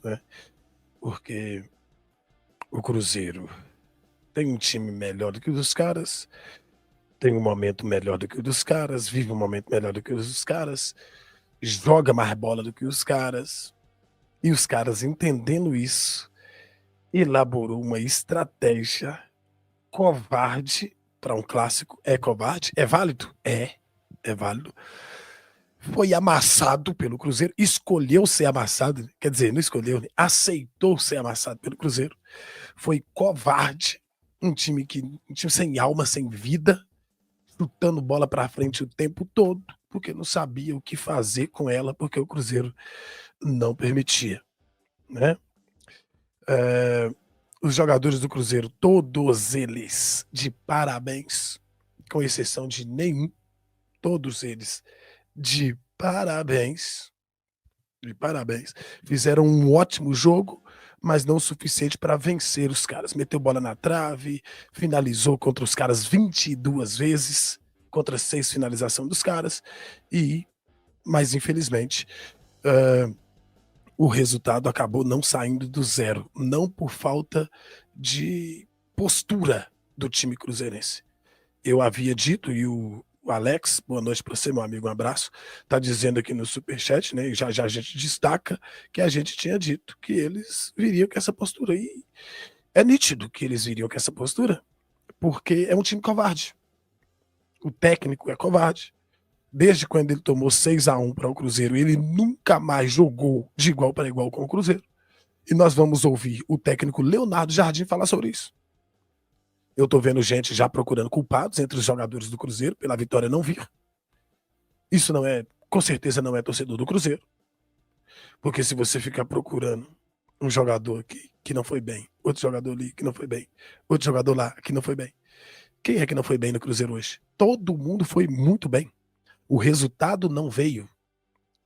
né? Porque o Cruzeiro tem um time melhor do que o dos caras, tem um momento melhor do que o dos caras, vive um momento melhor do que o dos caras, joga mais bola do que os caras, e os caras entendendo isso, elaborou uma estratégia covarde para um clássico. É covarde? É válido? É válido. Foi amassado pelo Cruzeiro, escolheu ser amassado, quer dizer, não escolheu, né? Aceitou ser amassado pelo Cruzeiro. Foi covarde, um time sem alma, sem vida, chutando bola para frente o tempo todo, porque não sabia o que fazer com ela, porque o Cruzeiro não permitia, né? Os jogadores do Cruzeiro, todos eles de parabéns, com exceção de nenhum, todos eles de parabéns, fizeram um ótimo jogo, mas não o suficiente para vencer os caras. Meteu bola na trave, finalizou contra os caras 22 vezes, contra 6 finalizações dos caras, mas infelizmente, o resultado acabou não saindo do zero, não por falta de postura do time cruzeirense. Eu havia dito, e o Alex, boa noite para você, meu amigo, um abraço, está dizendo aqui no superchat, né, e já a gente destaca que a gente tinha dito que eles viriam com essa postura, e é nítido que eles viriam com essa postura, porque é um time covarde. O técnico é covarde. Desde quando ele tomou 6-1 para o Cruzeiro, ele nunca mais jogou de igual para igual com o Cruzeiro. E nós vamos ouvir o técnico Leonardo Jardim falar sobre isso. Eu tô vendo gente já procurando culpados entre os jogadores do Cruzeiro pela vitória não vir. Isso não é, com certeza não é torcedor do Cruzeiro. Porque se você ficar procurando um jogador aqui que não foi bem, outro jogador ali que não foi bem, outro jogador lá que não foi bem. Quem é que não foi bem no Cruzeiro hoje? Todo mundo foi muito bem. O resultado não veio.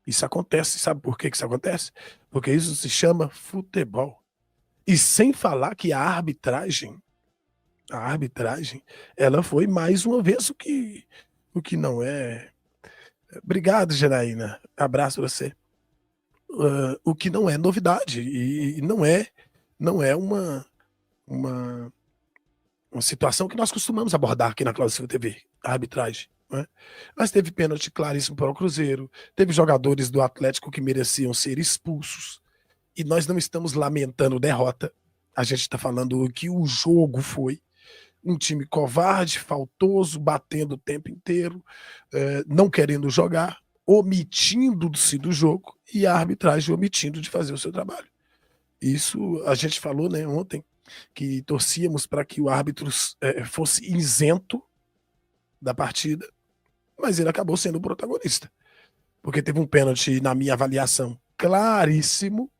Isso acontece, sabe por que isso acontece? Porque isso se chama futebol. E sem falar que a arbitragem, ela foi mais uma vez o que não é. Obrigado, Janaína. Abraço pra você. O que não é novidade e não é uma, uma situação que nós costumamos abordar aqui na Cláudia TV, a arbitragem. Né? Mas teve pênalti claríssimo para o Cruzeiro, teve jogadores do Atlético que mereciam ser expulsos, e nós não estamos lamentando derrota, a gente está falando o que o jogo foi, um time covarde, faltoso, batendo o tempo inteiro, não querendo jogar, omitindo-se do jogo, e a arbitragem omitindo de fazer o seu trabalho. Isso a gente falou, né, ontem, que torcíamos para que o árbitro fosse isento da partida, mas ele acabou sendo o protagonista. Porque teve um pênalti, na minha avaliação, claríssimo.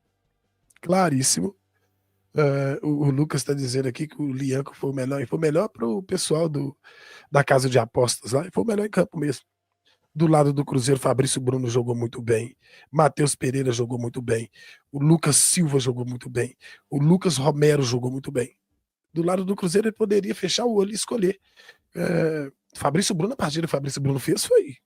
O Lucas está dizendo aqui que o Lianco foi o melhor, e foi o melhor para o pessoal da casa de apostas lá, e foi o melhor em campo mesmo. Do lado do Cruzeiro, Fabrício Bruno jogou muito bem, Matheus Pereira jogou muito bem, o Lucas Silva jogou muito bem, o Lucas Romero jogou muito bem. Do lado do Cruzeiro, ele poderia fechar o olho e escolher. Fabrício Bruno, a partida que o Fabrício Bruno fez foi,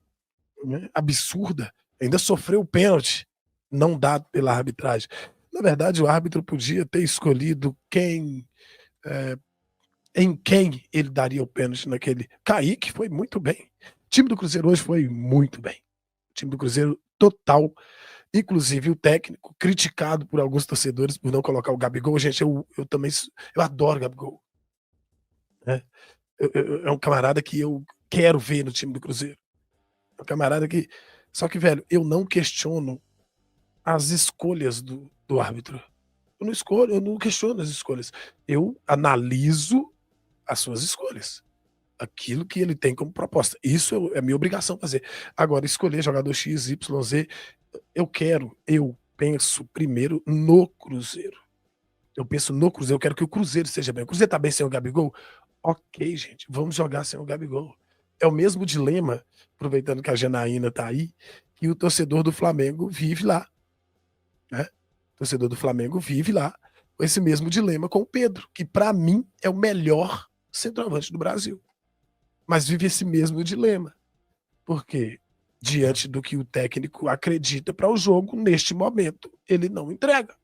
né, absurda. Ainda sofreu o pênalti não dado pela arbitragem. Na verdade, o árbitro podia ter escolhido em quem ele daria o pênalti naquele. Kaique foi muito bem. O time do Cruzeiro hoje foi muito bem. O time do Cruzeiro total, inclusive o técnico, criticado por alguns torcedores por não colocar o Gabigol. Gente, eu também eu adoro o Gabigol. Né? É um camarada que eu quero ver no time do Cruzeiro. É um camarada que. Só que, velho, eu não questiono as escolhas do árbitro. Eu não questiono as escolhas. Eu analiso as suas escolhas. Aquilo que ele tem como proposta. Isso é minha obrigação fazer. Agora, escolher jogador X, Y, Z, eu penso primeiro no Cruzeiro. Eu penso no Cruzeiro, eu quero que o Cruzeiro esteja bem. O Cruzeiro tá bem sem o Gabigol? Ok, gente, vamos jogar sem o Gabigol. É o mesmo dilema, aproveitando que a Janaína tá aí, que o torcedor do Flamengo vive lá. Né? O torcedor do Flamengo vive lá com esse mesmo dilema com o Pedro, que para mim é o melhor centroavante do Brasil. Mas vive esse mesmo dilema. Por quê? Diante do que o técnico acredita para o jogo, neste momento, ele não entrega.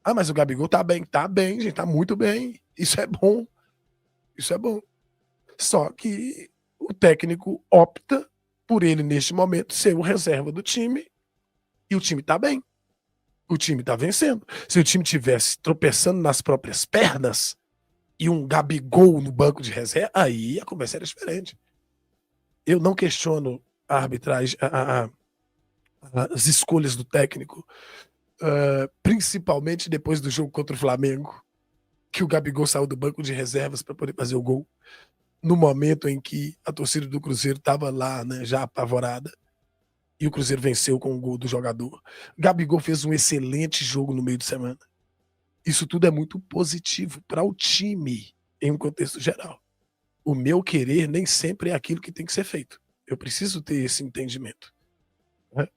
Ah, mas o Gabigol tá bem, gente, tá muito bem. Isso é bom, isso é bom. Só que o técnico opta por ele, neste momento, ser o reserva do time e o time tá bem. O time tá vencendo. Se o time tivesse tropeçando nas próprias pernas e um Gabigol no banco de reserva, aí a conversa era diferente. Eu não questiono a arbitragem, as escolhas do técnico, principalmente depois do jogo contra o Flamengo, que o Gabigol saiu do banco de reservas para poder fazer o gol, no momento em que a torcida do Cruzeiro estava lá, né, já apavorada, e o Cruzeiro venceu com o gol do jogador. Gabigol fez um excelente jogo no meio de semana. Isso tudo é muito positivo para o time em um contexto geral. O meu querer nem sempre é aquilo que tem que ser feito. Eu preciso ter esse entendimento, né?